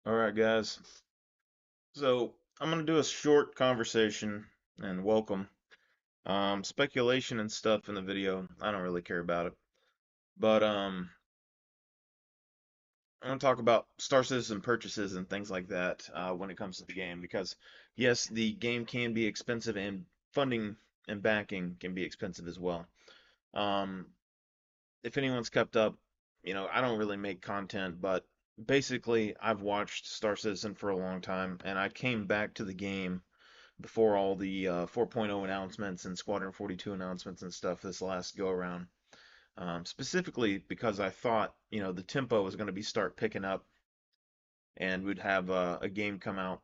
All right, guys. So I'm gonna do a short conversation and welcome. Speculation and stuff in the video. I don't really care about it, but I'm gonna talk about Star Citizen purchases and things like that when it comes to the game because yes, the game can be expensive and funding and backing can be expensive as well. Um, if anyone's kept up, I don't really make content, but basically I've watched Star Citizen for a long time and I came back to the game before all the 4.0 announcements and Squadron 42 announcements and stuff this last go around. Specifically because I thought, the tempo was going to be start picking up and we'd have a game come out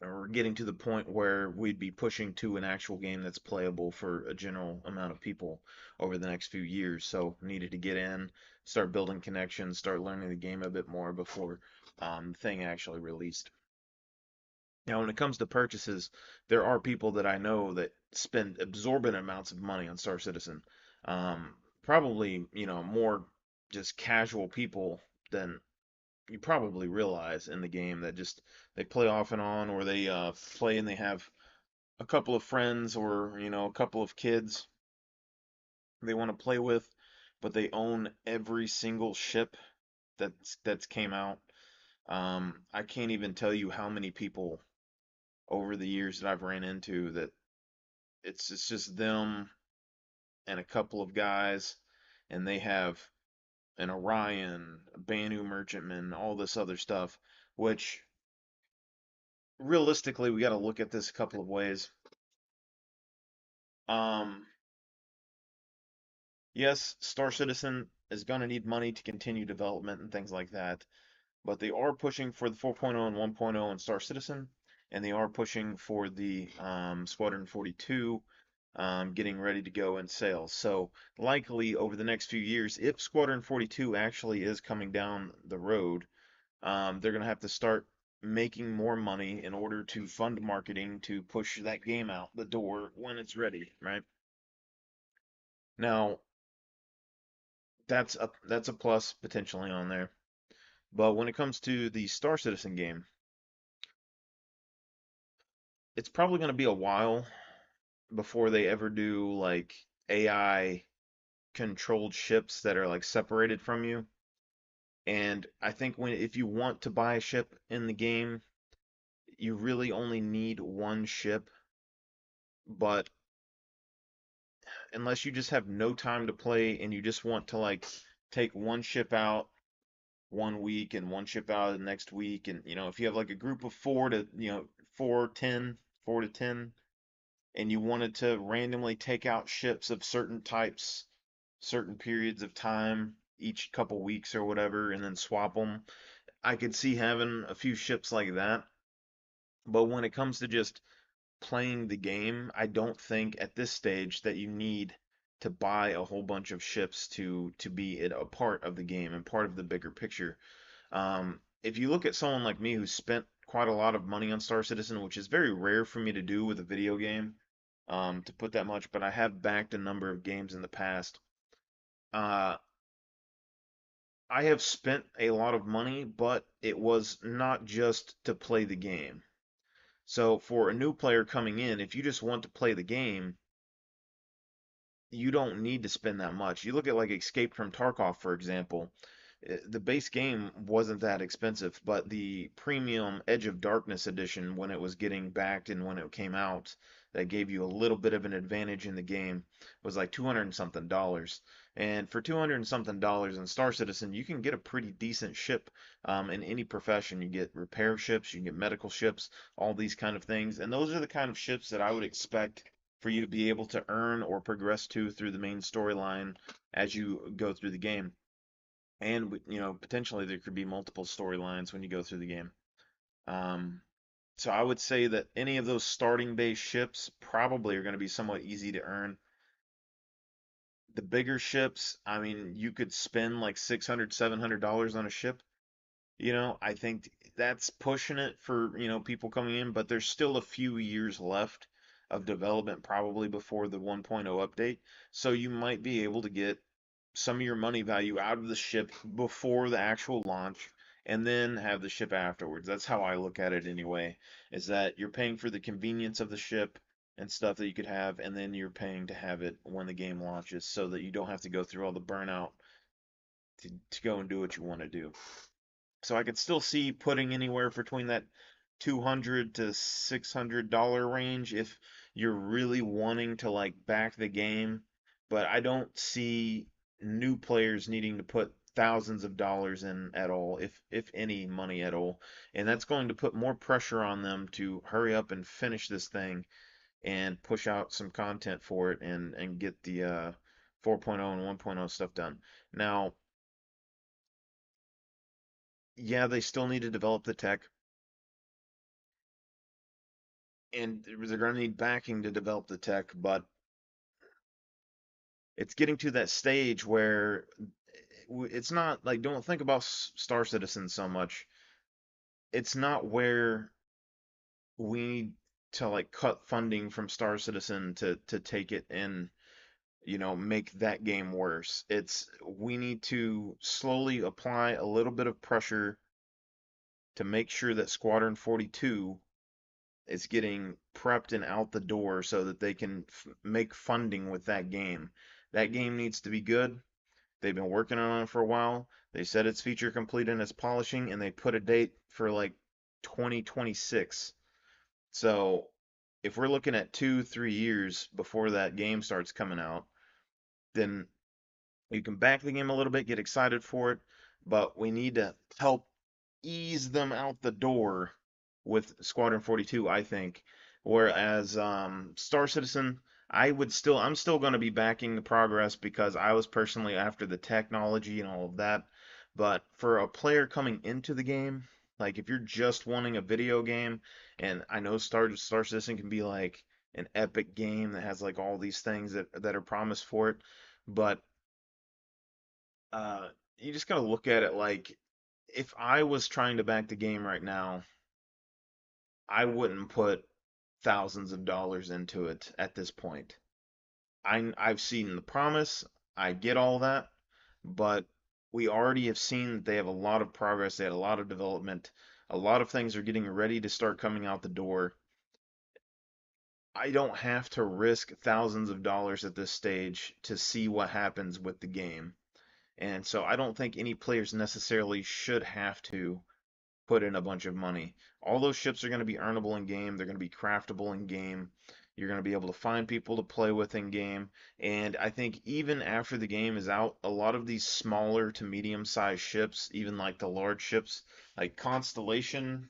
or getting to the point where we'd be pushing to an actual game that's playable for a general amount of people over the next few years. So needed to get in, start building connections, start learning the game a bit more before the thing actually released. Now, when it comes to purchases, there are people that I know that spend absorbent amounts of money on Star Citizen. Probably, more just casual people than you probably realize in the game that just they play off and on, or they play and they have a couple of friends or, a couple of kids they want to play with, but they own every single ship that's came out. I can't even tell you how many people over the years that I've ran into that it's just them and a couple of guys, and they have an Orion, a Banu Merchantman, all this other stuff, which realistically we got to look at this a couple of ways. Um, yes, Star Citizen is going to need money to continue development and things like that, but they are pushing for the 4.0 and 1.0 in Star Citizen, and they are pushing for the Squadron 42 getting ready to go in sales. So likely over the next few years, if Squadron 42 actually is coming down the road, they're going to have to start making more money in order to fund marketing to push that game out the door when it's ready, right? Now, that's a plus potentially on there. But when it comes to the Star Citizen game, it's probably going to be a while before they ever do like AI controlled ships that are like separated from you. And I think when if you want to buy a ship in the game, you really only need one ship, but unless you just have no time to play and you just want to like take one ship out one week and one ship out the next week, and if you have like a group of four to 4 to 10 and you wanted to randomly take out ships of certain types certain periods of time each couple weeks or whatever and then swap them, I could see having a few ships like that. But when it comes to just playing the game, I don't think at this stage that you need to buy a whole bunch of ships to be a part of the game and part of the bigger picture. If you look at someone like me who spent quite a lot of money on Star Citizen, which is very rare for me to do with a video game, to put that much, but I have backed a number of games in the past. Uh, I have spent a lot of money, but it was not just to play the game. So for a new player coming in, if you just want to play the game, you don't need to spend that much. You look at like Escape from Tarkov, for example. The base game wasn't that expensive, but the premium Edge of Darkness edition, when it was getting backed and when it came out, that gave you a little bit of an advantage in the game, was like 200 and something dollars. And for 200 and something dollars in Star Citizen, you can get a pretty decent ship in any profession. You get repair ships, you can get medical ships, all these kind of things. And those are the kind of ships that I would expect for you to be able to earn or progress to through the main storyline as you go through the game. And potentially there could be multiple storylines when you go through the game. Um, so I would say that any of those starting base ships probably are going to be somewhat easy to earn. The bigger ships, I mean, you could spend like $600, $700 on a ship. I think that's pushing it for, people coming in, but there's still a few years left of development probably before the 1.0 update. So you might be able to get some of your money value out of the ship before the actual launch and then have the ship afterwards. That's how I look at it anyway, is that you're paying for the convenience of the ship and stuff that you could have, and then you're paying to have it when the game launches so that you don't have to go through all the burnout to go and do what you want to do. So I could still see putting anywhere between that $200 to $600 range if you're really wanting to like back the game, but I don't see new players needing to put thousands of dollars in at all, if any money at all, and that's going to put more pressure on them to hurry up and finish this thing and push out some content for it and get the 4.0 and 1.0 stuff done. Now, yeah, they still need to develop the tech, and they're going to need backing to develop the tech, but it's getting to that stage where it's not like, don't think about Star Citizen so much. It's not where we need to like cut funding from Star Citizen to take it and make that game worse. It's we need to slowly apply a little bit of pressure to make sure that Squadron 42 is getting prepped and out the door so that they can make funding with that game. That game needs to be good. They've been working on it for a while. They said it's feature complete and it's polishing, and they put a date for like 2026. So if we're looking at 2, 3 years before that game starts coming out, then you can back the game a little bit, get excited for it, but we need to help ease them out the door with Squadron 42, I think. Whereas Star Citizen, I'm still going to be backing the progress because I was personally after the technology and all of that. But for a player coming into the game, like if you're just wanting a video game, and I know Star Citizen can be like an epic game that has like all these things that are promised for it, but you just gotta look at it like if I was trying to back the game right now, I wouldn't put thousands of dollars into it at this point. I've seen the promise, I get all that, but we already have seen that they have a lot of progress, they had a lot of development, a lot of things are getting ready to start coming out the door. I don't have to risk thousands of dollars at this stage to see what happens with the game. And so I don't think any players necessarily should have to put in a bunch of money. All those ships are going to be earnable in game. They're going to be craftable in game. You're going to be able to find people to play with in game. And I think even after the game is out, a lot of these smaller to medium sized ships, even like the large ships, like Constellation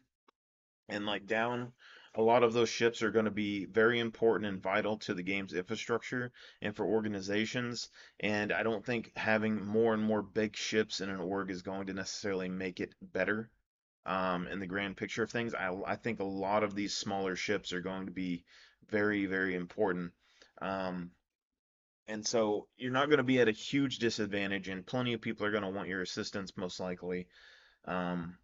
and like down, a lot of those ships are going to be very important and vital to the game's infrastructure and for organizations. And I don't think having more and more big ships in an org is going to necessarily make it better in the grand picture of things. I think a lot of these smaller ships are going to be very, very important. Um, and so you're not going to be at a huge disadvantage, and plenty of people are going to want your assistance most likely. Um,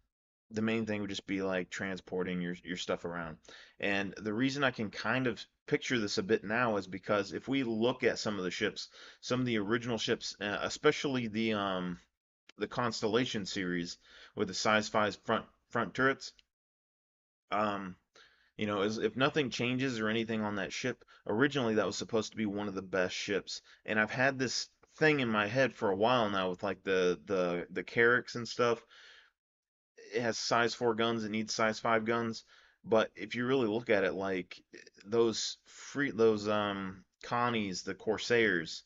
the main thing would just be like transporting your stuff around. And the reason I can kind of picture this a bit now is because if we look at some of the ships, some of the original ships, especially the Constellation series with the size 5 front turrets, um if nothing changes or anything on that ship, originally that was supposed to be one of the best ships. And I've had this thing in my head for a while now with like the Carracks and stuff. It has size 4 guns, it needs size 5 guns, but if you really look at it, like those Connies, the Corsairs,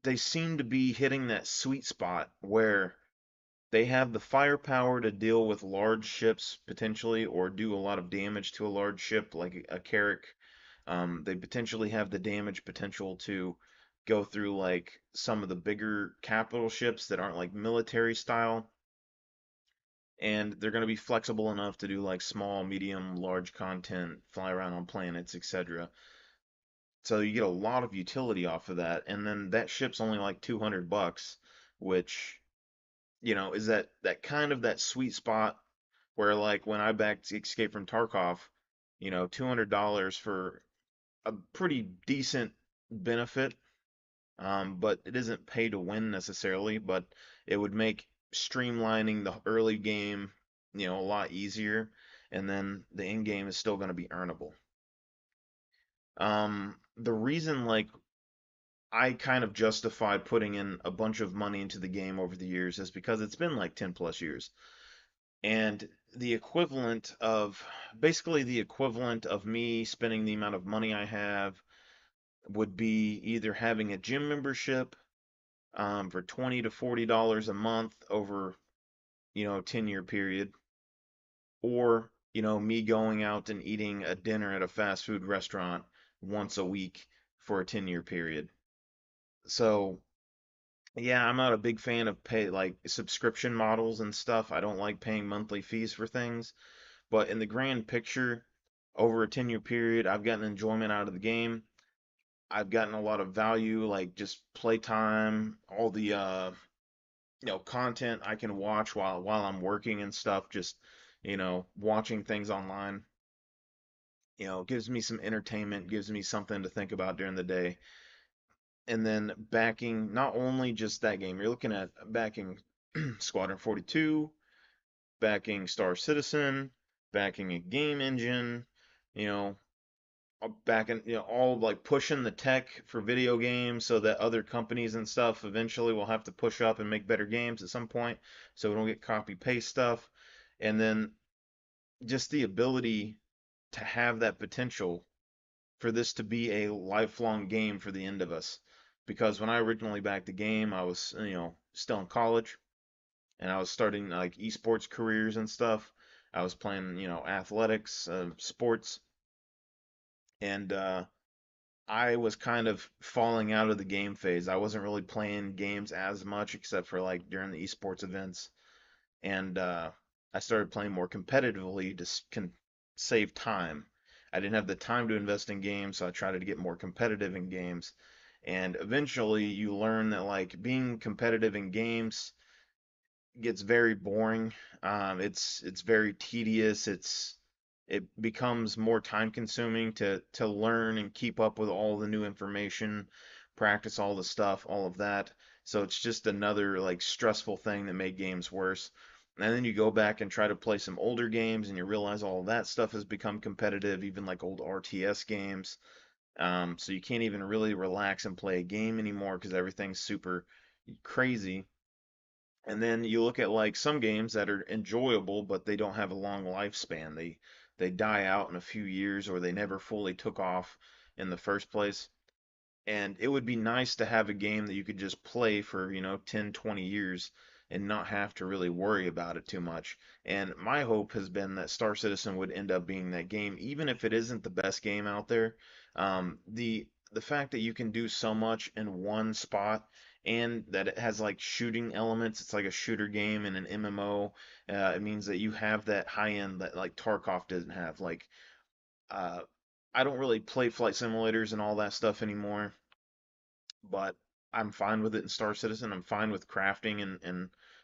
they seem to be hitting that sweet spot where they have the firepower to deal with large ships potentially, or do a lot of damage to a large ship like a Carrack. They potentially have the damage potential to go through like some of the bigger capital ships that aren't like military style, and they're going to be flexible enough to do like small, medium, large content, fly around on planets, etc. So you get a lot of utility off of that, and then that ship's only like $200, which is that kind of that sweet spot where like when I backed Escape from Tarkov, $200 for a pretty decent benefit, but it isn't pay to win necessarily, but it would make streamlining the early game, a lot easier, and then the end game is still going to be earnable. The reason like I kind of justified putting in a bunch of money into the game over the years is because it's been like 10 plus years. And the equivalent of basically the equivalent of me spending the amount of money I have would be either having a gym membership for $20 to $40 a month over, 10-year period, or, me going out and eating a dinner at a fast food restaurant once a week for a 10-year period. So, yeah, I'm not a big fan of pay like subscription models and stuff. I don't like paying monthly fees for things. But in the grand picture, over a 10-year period, I've gotten enjoyment out of the game. I've gotten a lot of value, like just playtime, all the content I can watch while I'm working and stuff, just, watching things online, gives me some entertainment, gives me something to think about during the day. And then backing not only just that game, you're looking at backing Squadron 42, backing Star Citizen, backing a game engine, you know, backing, all like pushing the tech for video games so that other companies and stuff eventually will have to push up and make better games at some point so we don't get copy paste stuff. And then just the ability to have that potential for this to be a lifelong game for the end of us. Because when I originally backed the game, I was, still in college and I was starting like esports careers and stuff. I was playing, athletics, sports, and I was kind of falling out of the game phase. I wasn't really playing games as much except for like during the esports events, and I started playing more competitively to save time. I didn't have the time to invest in games, so I tried to get more competitive in games. And eventually, you learn that like being competitive in games gets very boring. It's very tedious. It becomes more time consuming to learn and keep up with all the new information, practice all the stuff, all of that. So it's just another like stressful thing that made games worse. And then you go back and try to play some older games and you realize all of that stuff has become competitive, even like old RTS games. So you can't even really relax and play a game anymore because everything's super crazy. And then you look at like some games that are enjoyable, but they don't have a long lifespan. They die out in a few years or they never fully took off in the first place. And it would be nice to have a game that you could just play for, 10, 20 years and not have to really worry about it too much. And my hope has been that Star Citizen would end up being that game, even if it isn't the best game out there. The fact that you can do so much in one spot and that it has like shooting elements, it's like a shooter game and an MMO. It means that you have that high end that like Tarkov doesn't have. Like, uh, I don't really play flight simulators and all that stuff anymore, but I'm fine with it in Star Citizen. I'm fine with crafting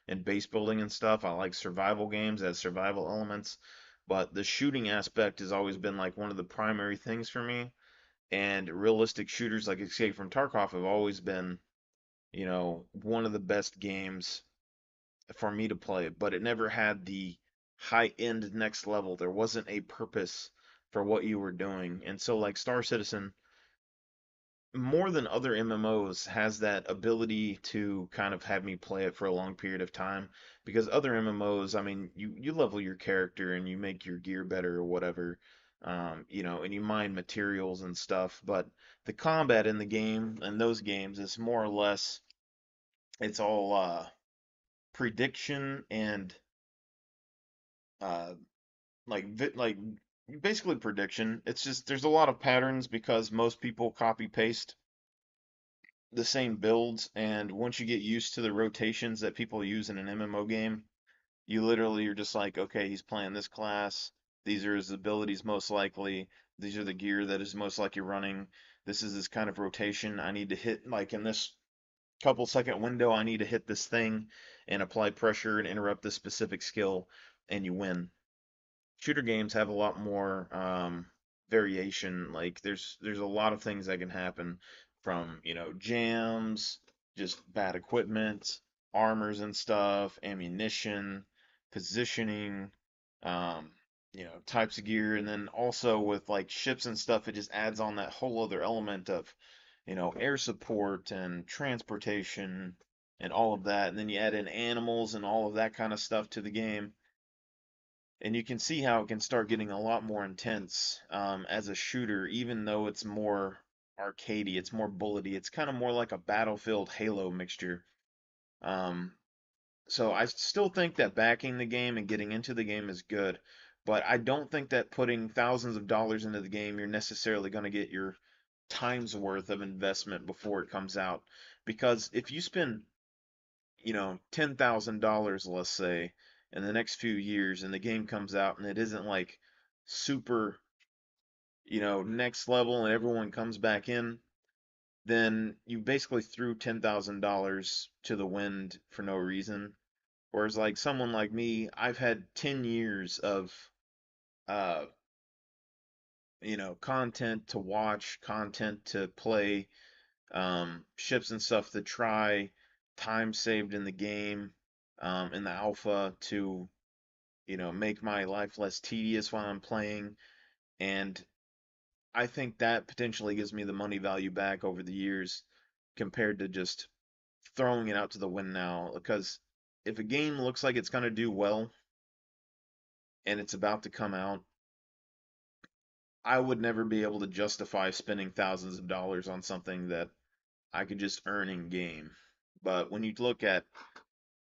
and base building and stuff. I like survival games as survival elements, but the shooting aspect has always been like one of the primary things for me. And realistic shooters like Escape from Tarkov have always been, one of the best games for me to play, but it never had the high end next level. There wasn't a purpose for what you were doing. And so like Star Citizen more than other MMOs has that ability to kind of have me play it for a long period of time because other MMOs, I mean, you level your character and you make your gear better or whatever, and you mine materials and stuff, but the combat in the game and those games is more or less it's all prediction and uh like basically prediction. It's just there's a lot of patterns because most people copy paste the same builds, and once you get used to the rotations that people use in an MMO game, you literally are just like, okay, he's playing this class. These are his abilities most likely. These are the gear that is most likely running. This is this kind of rotation. I need to hit like in this couple second window, I need to hit this thing and apply pressure and interrupt this specific skill, and you win. Shooter games have a lot more variation. Like there's a lot of things that can happen from, jams, just bad equipment. armors and stuff, ammunition, positioning, um, types of gear, and then also with like ships and stuff, it just adds on that whole other element of, air support and transportation and all of that. And then you add in animals and all of that kind of stuff to the game. And you can see how it can start getting a lot more intense as a shooter, even though it's more arcadey, it's more bullety, it's kind of more like a Battlefield Halo mixture. Um, so I still think that backing the game and getting into the game is good, but I don't think that putting thousands of dollars into the game, you're necessarily going to get your time's worth of investment before it comes out. Because if you spend, $10,000, let's say, in the next few years, and the game comes out and it isn't like super, next level and everyone comes back in, then you basically threw $10,000 to the wind for no reason. Whereas like someone like me, I've had 10 years of uh, content to watch, content to play, ships and stuff to try, time saved in the game, in the alpha to, make my life less tedious while I'm playing. And I think that potentially gives me the money value back over the years compared to just throwing it out to the wind now. Because if a game looks like it's going to do well and it's about to come out, I would never be able to justify spending thousands of dollars on something that I could just earn in game. But when you look at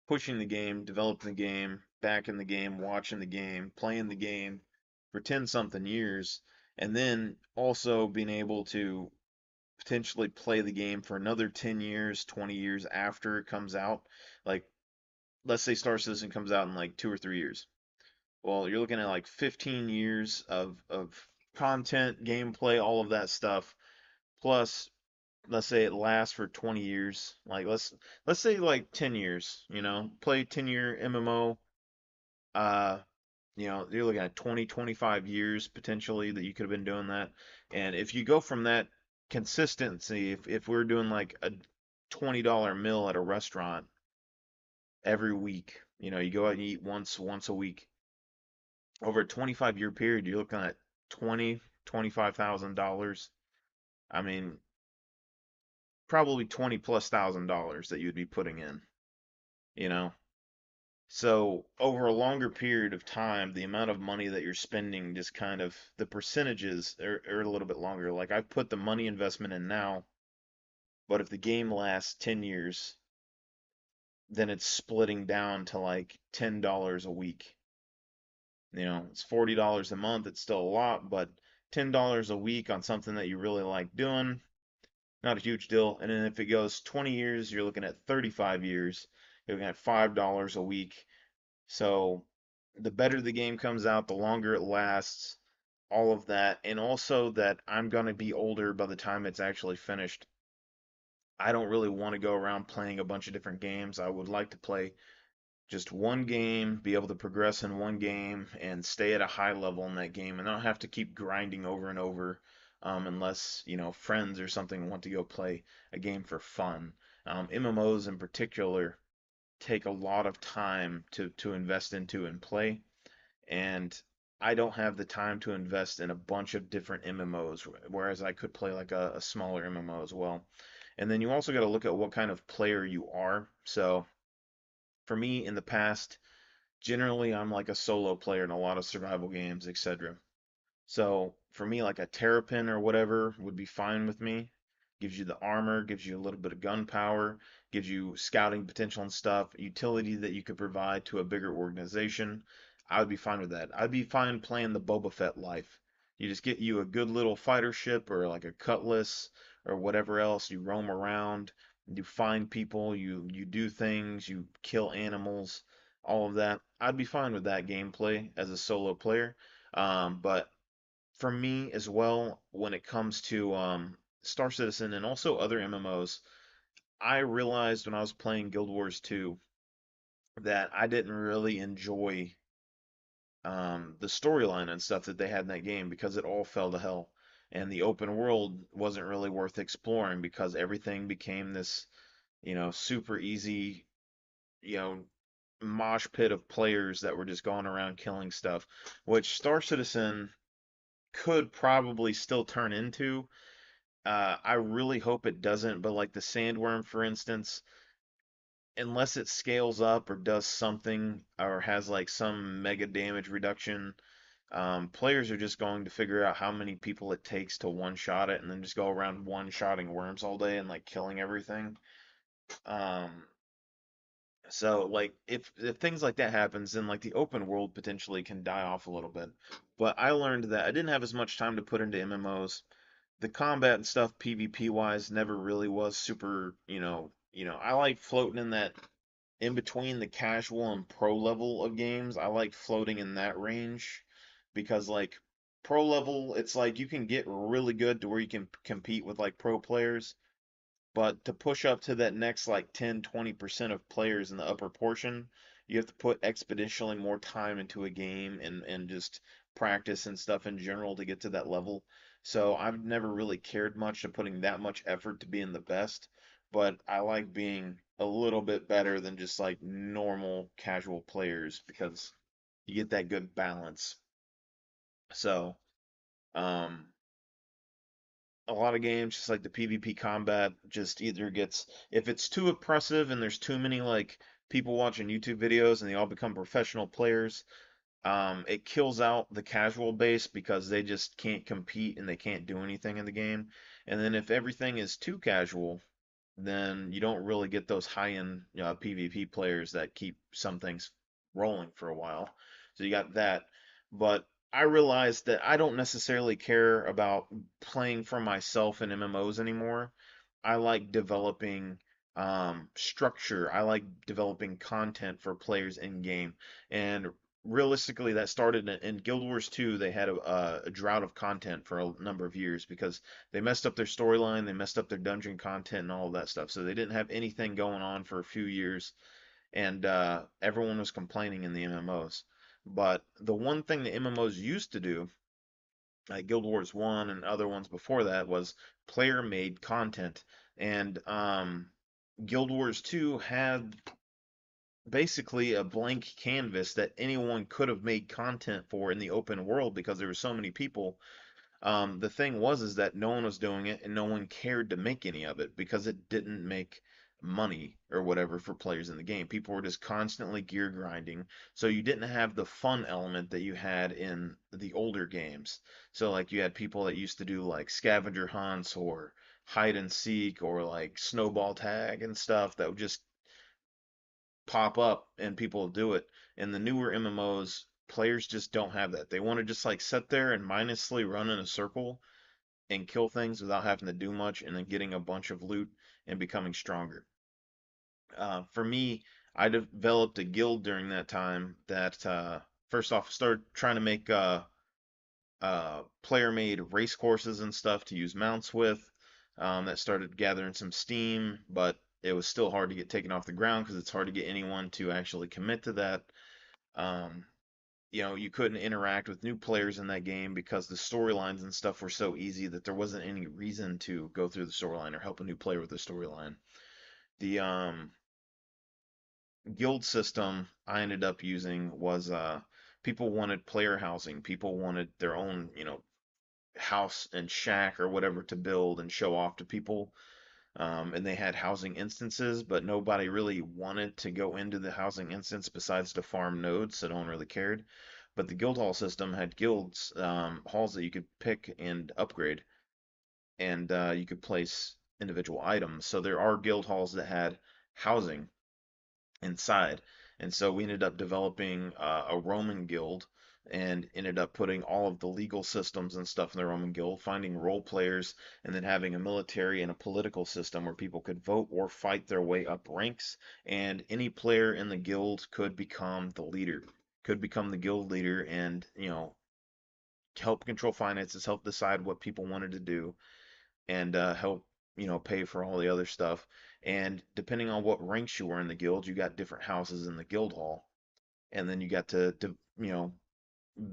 pushing the game, developing the game, backing the game, watching the game, playing the game for 10 something years, and then also being able to potentially play the game for another 10 years, 20 years after it comes out. Like, let's say Star Citizen comes out in like 2 or 3 years. Well, you're looking at like 15 years of content, gameplay, all of that stuff. Plus, let's say it lasts for 20 years. Like let's say like 10 years, play 10-year MMO. Uh, you're looking at 20, 25 years potentially that you could have been doing that. And if you go from that consistency, if we're doing like a $20 meal at a restaurant every week, you go out and eat once a week over a 25-year period, you're looking at 25,000 dollars. I mean, probably 20 plus thousand dollars that you'd be putting in, you know. So over a longer period of time, the amount of money that you're spending just kind of the percentages are a little bit longer. Like I've put the money investment in now, but if the game lasts 10 years, then it's splitting down to like $10 a week. It's $40 a month. It's still a lot, but $10 a week on something that you really like doing, not a huge deal. And then if it goes 20 years, you're looking at 35 years. You're looking at $5 a week. So the better the game comes out, the longer it lasts, all of that. And also that I'm going to be older by the time it's actually finished. I don't really want to go around playing a bunch of different games. I would like to play just one game, be able to progress in one game, and stay at a high level in that game, and not have to keep grinding over and over, unless friends or something want to go play a game for fun. MMOs in particular take a lot of time to invest into and play, and I don't have the time to invest in a bunch of different MMOs, whereas I could play like a smaller MMO as well. And then you also got to look at what kind of player you are. So for me in the past, generally I'm like a solo player in a lot of survival games, etc. So for me, like a terrapin or whatever would be fine with me. Gives you the armor, gives you a little bit of gunpowder, gives you scouting potential and stuff, utility that you could provide to a bigger organization. I would be fine with that. I'd be fine playing the Boba Fett life. You just get you a good little fighter ship or like a cutlass or whatever else. You roam around, you find people, you do things, you kill animals, all of that. I'd be fine with that gameplay as a solo player. But for me as well, when it comes to Star Citizen and also other MMOs, I realized when I was playing Guild Wars 2 that I didn't really enjoy the storyline and stuff that they had in that game because it all fell to hell. And the open world wasn't really worth exploring because everything became this, super easy. you know, mosh pit of players that were just going around killing stuff, which Star Citizen could probably still turn into. I really hope it doesn't, but like the Sandworm, for instance, unless it scales up or does something or has like some mega damage reduction, players are just going to figure out how many people it takes to one shot it and then just go around one shotting worms all day and like killing everything. Um, so like if things like that happens, then like the open world potentially can die off a little bit. But I learned that I didn't have as much time to put into MMOs. The combat and stuff PvP wise never really was super, I like floating in that in between the casual and pro level of games. I like floating in that range because like pro level, it's like you can get really good to where you can compete with like pro players, but to push up to that next like 10, 20% of players in the upper portion, you have to put exponentially more time into a game and just practice and stuff in general to get to that level. So I've never really cared much to putting that much effort to being the best, but I like being a little bit better than just like normal casual players because you get that good balance. So, um, a lot of games, just like the PvP combat, just either gets if it's too oppressive and there's too many like people watching YouTube videos and they all become professional players, it kills out the casual base because they just can't compete and they can't do anything in the game. And then if everything is too casual, then you don't really get those high-end PvP players that keep some things rolling for a while. So you got that. But I realized that I don't necessarily care about playing for myself in MMOs anymore. I like developing structure. I like developing content for players in game. And realistically, that started in Guild Wars 2. They had a drought of content for a number of years because they messed up their storyline, they messed up their dungeon content and all of that stuff. So they didn't have anything going on for a few years, and everyone was complaining in the MMOs. But the one thing the MMOs used to do, like Guild Wars 1 and other ones before that, was player made content. And Guild Wars 2 had basically a blank canvas that anyone could have made content for in the open world because there were so many people. The thing was is that no one was doing it and no one cared to make any of it because it didn't make money or whatever for players in the game. People were just constantly gear grinding, so you didn't have the fun element that you had in the older games. So like you had people that used to do like scavenger hunts or hide and seek or like snowball tag and stuff that would just pop up and people do it. In the newer MMOs, players just don't have that. They want to just like sit there and mindlessly run in a circle and kill things without having to do much and then getting a bunch of loot and becoming stronger. For me, I developed a guild during that time that first off started trying to make player-made race courses and stuff to use mounts with. That started gathering some steam, but it was still hard to get taken off the ground because it's hard to get anyone to actually commit to that. Um, you couldn't interact with new players in that game because the storylines and stuff were so easy that there wasn't any reason to go through the storyline or help a new player with the storyline. The guild system I ended up using was people wanted player housing. People wanted their own, house and shack or whatever to build and show off to people. And they had housing instances, but nobody really wanted to go into the housing instance besides to farm nodes, so no one really cared. But the guild hall system had guilds, halls that you could pick and upgrade, and you could place individual items. So there are guild halls that had housing inside. And so we ended up developing a Roman guild and ended up putting all of the legal systems and stuff in the Roman guild, finding role players, and then having a military and a political system where people could vote or fight their way up ranks. And any player in the guild could become the leader, could become the guild leader and, help control finances, help decide what people wanted to do, and help pay for all the other stuff. And depending on what ranks you were in the guild, you got different houses in the guild hall, and then you got to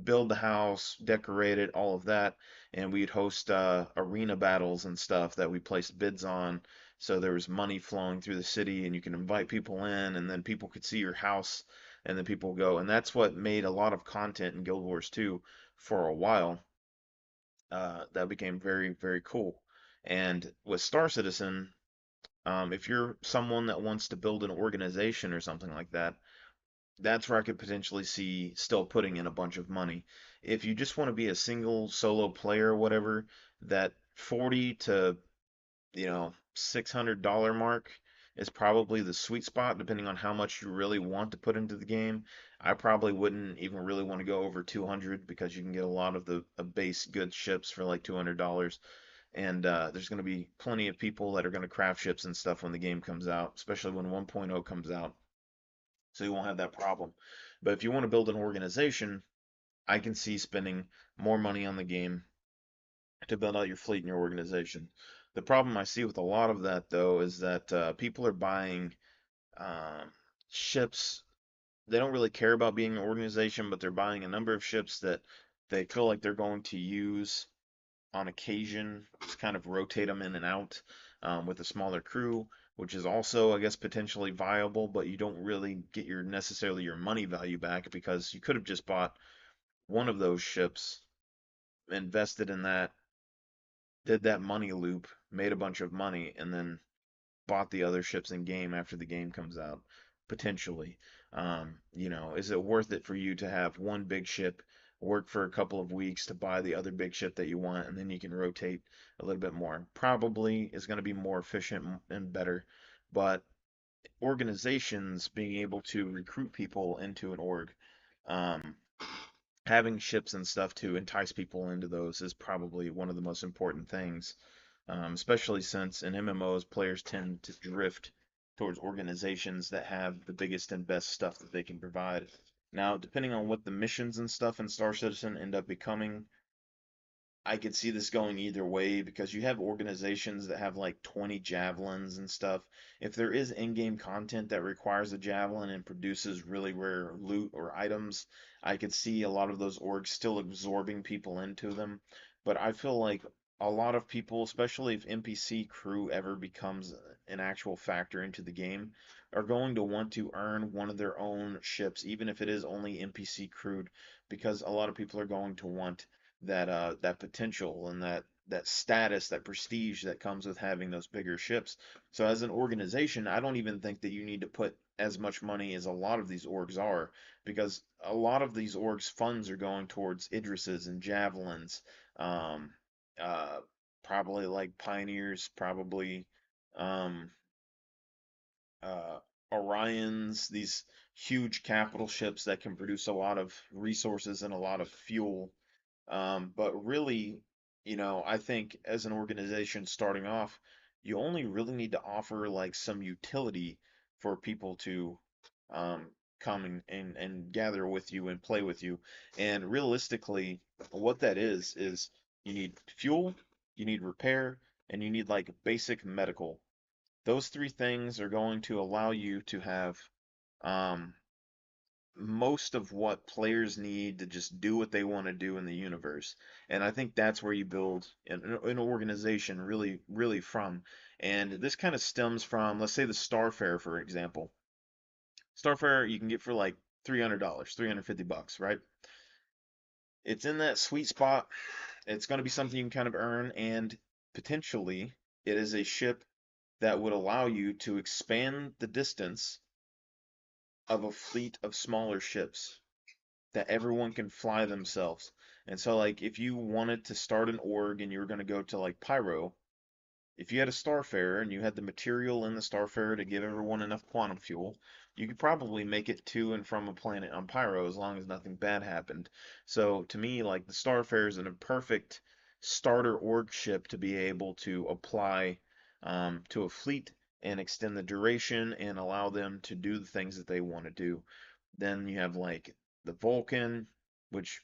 build the house, decorate it, all of that. And we'd host arena battles and stuff that we placed bids on So there was money flowing through the city, and you can invite people in, and then people could see your house, and then people go, and that's what made a lot of content in Guild Wars 2 for a while. That became very, very cool. And with Star Citizen, if you're someone that wants to build an organization or something like that, that's where I could potentially see still putting in a bunch of money. If you just want to be a single solo player or whatever, that 40 to, $600 mark is probably the sweet spot, depending on how much you really want to put into the game. I probably wouldn't even really want to go over 200 because you can get a lot of the base good ships for like $200. And there's going to be plenty of people that are going to craft ships and stuff when the game comes out, especially when 1.0 comes out. So you won't have that problem. But if you want to build an organization, I can see spending more money on the game to build out your fleet and your organization. The problem I see with a lot of that, though, is that people are buying um, ships. They don't really care about being an organization, but they're buying a number of ships that they feel like they're going to use on occasion, just kind of rotate them in and out with a smaller crew, which is also, I guess, potentially viable, but you don't really get your necessarily your money value back because you could have just bought one of those ships, invested in that, did that money loop, made a bunch of money, and then bought the other ships in game after the game comes out, potentially. Is it worth it for you to have one big ship, work for a couple of weeks to buy the other big ship that you want, and then you can rotate a little bit more? Probably is going to be more efficient and better, but organizations being able to recruit people into an org, um, having ships and stuff to entice people into those is probably one of the most important things, especially since in MMOs, players tend to drift towards organizations that have the biggest and best stuff that they can provide. Now, depending on what the missions and stuff in Star Citizen end up becoming, I could see this going either way because you have organizations that have like 20 javelins and stuff. If there is in-game content that requires a javelin and produces really rare loot or items, I could see a lot of those orgs still absorbing people into them. But I feel like a lot of people, especially if NPC crew ever becomes an actual factor into the game, are going to want to earn one of their own ships, even if it is only NPC crewed, because a lot of people are going to want that potential and that status, that prestige that comes with having those bigger ships. So as an organization, I don't even think that you need to put as much money as a lot of these orgs are, because a lot of these orgs funds are going towards Idrises and Javelins, um, uh, probably like Pioneers, probably um, uh, Orions, these huge capital ships that can produce a lot of resources and a lot of fuel, but really, I think as an organization starting off, you only really need to offer like some utility for people to um, come and gather with you and play with you. And realistically, what that is you need fuel, you need repair, and you need like basic medical. Those three things are going to allow you to have um, most of what players need to just do what they want to do in the universe. And I think that's where you build an organization really, really from. And this kind of stems from, let's say, the Starfarer, for example. Starfarer you can get for like $300, 350 bucks, right? It's in that sweet spot. It's going to be something you can kind of earn, and potentially it is a ship that would allow you to expand the distance of a fleet of smaller ships that everyone can fly themselves. And so, like, if you wanted to start an org and you were going to go to like Pyro, if you had a Starfarer and you had the material in the Starfarer to give everyone enough quantum fuel, you could probably make it to and from a planet on Pyro as long as nothing bad happened. So to me, like the Starfarer is a perfect starter org ship to be able to apply to a fleet and extend the duration and allow them to do the things that they want to do. Then you have like the Vulcan, which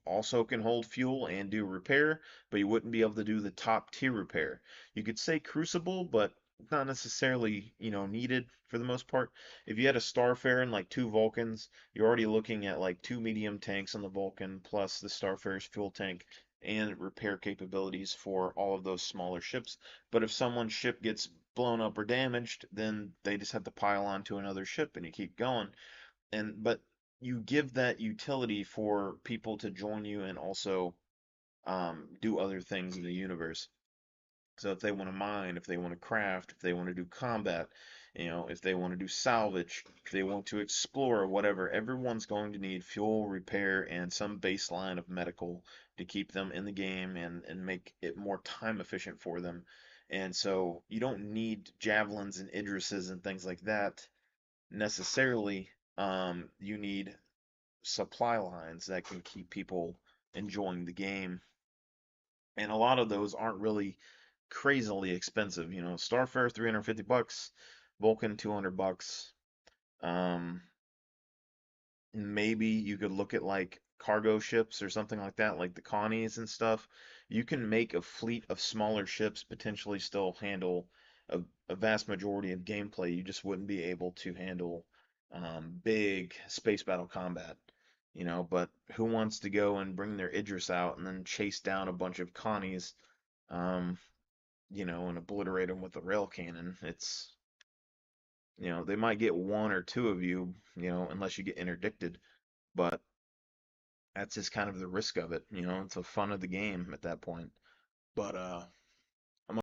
also can hold fuel and do repair, but you wouldn't be able to do the top tier repair. You could say Crucible, but not necessarily, needed for the most part. If you had a Starfarer and like two Vulcans, you're already looking at like two medium tanks on the Vulcan plus the Starfarer's fuel tank, and repair capabilities for all of those smaller ships. But if someone's ship gets blown up or damaged, then they just have to pile onto another ship and you keep going. But you give that utility for people to join you and also do other things in the universe. So if they want to mine, if they want to craft, if they want to do combat, if they want to do salvage, if they want to explore, whatever, everyone's going to need fuel, repair, and some baseline of medical to keep them in the game and make it more time efficient for them. And so you don't need javelins and Idrises and things like that necessarily. You need supply lines that can keep people enjoying the game, and a lot of those aren't really crazily expensive. Starfare $350, Vulcan $200. Um, Maybe you could look at like cargo ships or something like that, like the Connies and stuff. You can make a fleet of smaller ships potentially still handle a vast majority of gameplay. You just wouldn't be able to handle big space battle combat. But who wants to go and bring their Idris out and then chase down a bunch of Connies, um, and obliterate them with a rail cannon? They might get one or two of you, unless you get interdicted, but that's just kind of the risk of it. It's the fun of the game at that point. But